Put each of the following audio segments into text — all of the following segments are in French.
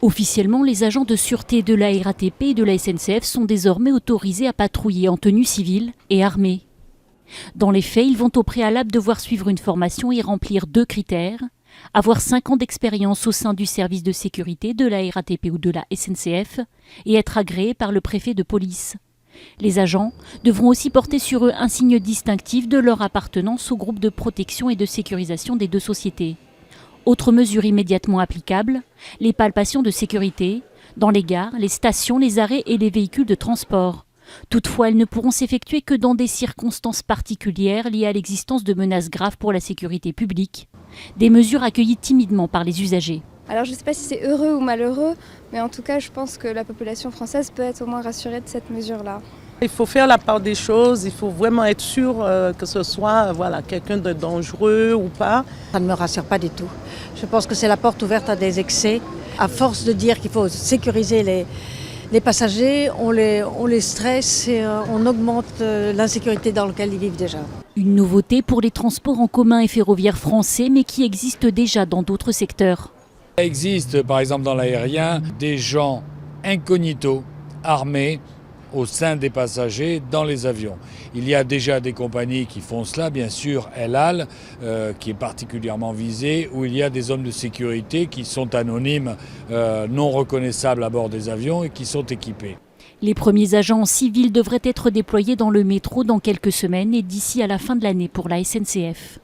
Officiellement, les agents de sûreté de la RATP et de la SNCF sont désormais autorisés à patrouiller en tenue civile et armés. Dans les faits, ils vont au préalable devoir suivre une formation et remplir 2 critères. Avoir 5 ans d'expérience au sein du service de sécurité de la RATP ou de la SNCF et être agréés par le préfet de police. Les agents devront aussi porter sur eux un signe distinctif de leur appartenance au groupe de protection et de sécurisation des 2 sociétés. Autre mesure immédiatement applicable, les palpations de sécurité dans les gares, les stations, les arrêts et les véhicules de transport. Toutefois, elles ne pourront s'effectuer que dans des circonstances particulières liées à l'existence de menaces graves pour la sécurité publique. Des mesures accueillies timidement par les usagers. Alors je ne sais pas si c'est heureux ou malheureux, mais en tout cas je pense que la population française peut être au moins rassurée de cette mesure-là. Il faut faire la part des choses, il faut vraiment être sûr que ce soit quelqu'un de dangereux ou pas. Ça ne me rassure pas du tout. Je pense que c'est la porte ouverte à des excès. À force de dire qu'il faut sécuriser les passagers, on les stresse et on augmente l'insécurité dans laquelle ils vivent déjà. Une nouveauté pour les transports en commun et ferroviaires français, mais qui existe déjà dans d'autres secteurs. Il existe par exemple dans l'aérien des gens incognito, armés, au sein des passagers dans les avions. Il y a déjà des compagnies qui font cela, bien sûr, El Al, qui est particulièrement visée, où il y a des hommes de sécurité qui sont anonymes, non reconnaissables à bord des avions et qui sont équipés. Les premiers agents civils devraient être déployés dans le métro dans quelques semaines et d'ici à la fin de l'année pour la SNCF.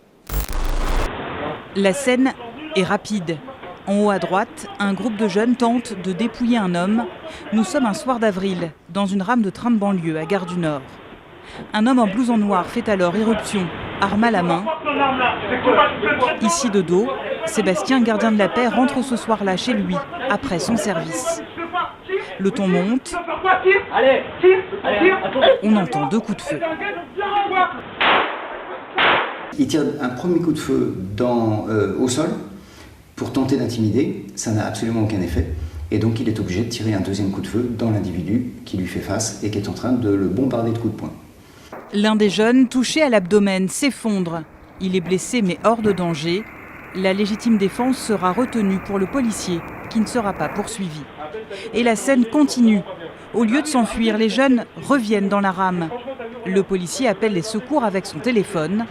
La scène est rapide. En haut à droite, un groupe de jeunes tente de dépouiller un homme. Nous sommes un soir d'avril, dans une rame de train de banlieue à Gare du Nord. Un homme en blouson noir fait alors irruption, arme à la main. Ici de dos, Sébastien, gardien de la paix, rentre ce soir-là chez lui, après son service. Le ton monte. On entend 2 coups de feu. Il tire un premier coup de feu au sol. Pour tenter d'intimider, ça n'a absolument aucun effet. Et donc il est obligé de tirer un 2e coup de feu dans l'individu qui lui fait face et qui est en train de le bombarder de coups de poing. L'un des jeunes, touché à l'abdomen, s'effondre. Il est blessé mais hors de danger. La légitime défense sera retenue pour le policier, qui ne sera pas poursuivi. Et la scène continue. Au lieu de s'enfuir, les jeunes reviennent dans la rame. Le policier appelle les secours avec son téléphone,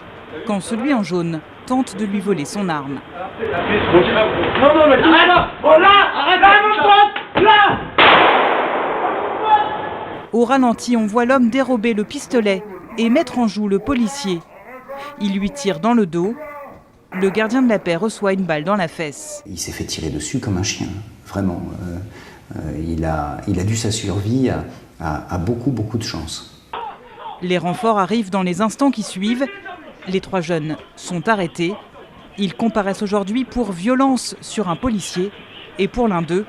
quand celui en jaune tente de lui voler son arme. Non, mais arrête! Oh là! Arrête! Là! Au ralenti, on voit l'homme dérober le pistolet et mettre en joue le policier. Il lui tire dans le dos. Le gardien de la paix reçoit une balle dans la fesse. Il s'est fait tirer dessus comme un chien, vraiment. Il a dû sa survie à beaucoup de chance. Les renforts arrivent dans les instants qui suivent. Les 3 jeunes sont arrêtés. Ils comparaissent aujourd'hui pour violence sur un policier et pour l'un d'eux,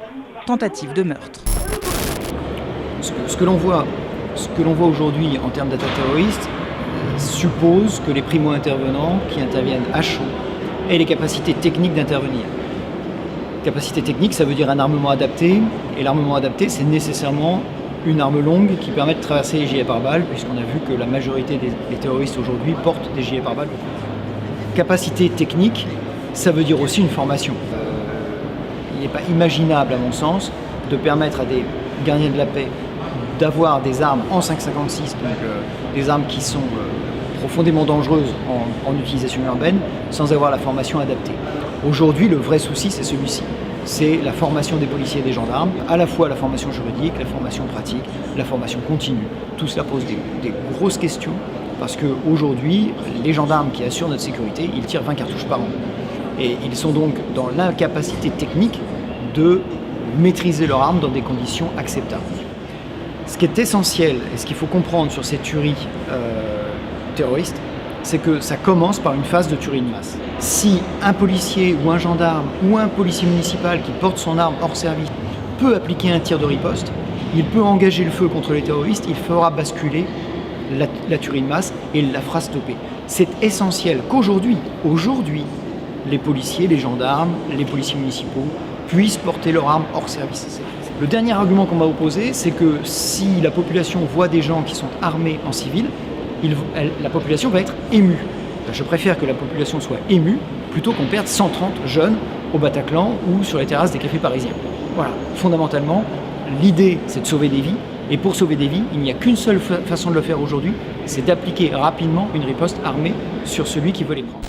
tentative de meurtre. Ce que l'on voit aujourd'hui en termes d'attaque terroriste suppose que les primo-intervenants qui interviennent à chaud aient les capacités techniques d'intervenir. Capacité technique, ça veut dire un armement adapté, et l'armement adapté, c'est nécessairement une arme longue qui permet de traverser les gilets pare-balles, puisqu'on a vu que la majorité des terroristes aujourd'hui portent des gilets pare-balles. Capacité technique, ça veut dire aussi une formation. Il n'est pas imaginable, à mon sens, de permettre à des gardiens de la paix d'avoir des armes en 5,56, donc des armes qui sont profondément dangereuses en utilisation urbaine, sans avoir la formation adaptée. Aujourd'hui, le vrai souci, c'est celui-ci. C'est la formation des policiers et des gendarmes, à la fois la formation juridique, la formation pratique, la formation continue. Tout cela pose des grosses questions, parce qu'aujourd'hui, les gendarmes qui assurent notre sécurité, ils tirent 20 cartouches par an. Et ils sont donc dans l'incapacité technique de maîtriser leur arme dans des conditions acceptables. Ce qui est essentiel, et ce qu'il faut comprendre sur ces tueries terroristes, c'est que ça commence par une phase de tuerie de masse. Si un policier ou un gendarme ou un policier municipal qui porte son arme hors service peut appliquer un tir de riposte, il peut engager le feu contre les terroristes, il fera basculer la tuerie de masse et la fera stopper. C'est essentiel qu'aujourd'hui, les policiers, les gendarmes, les policiers municipaux puissent porter leur arme hors service. Le dernier argument qu'on va opposer, c'est que si la population voit des gens qui sont armés en civil, la population va être émue. Je préfère que la population soit émue plutôt qu'on perde 130 jeunes au Bataclan ou sur les terrasses des cafés parisiens. Voilà, fondamentalement, l'idée, c'est de sauver des vies. Et pour sauver des vies, il n'y a qu'une seule façon de le faire aujourd'hui, c'est d'appliquer rapidement une riposte armée sur celui qui veut les prendre.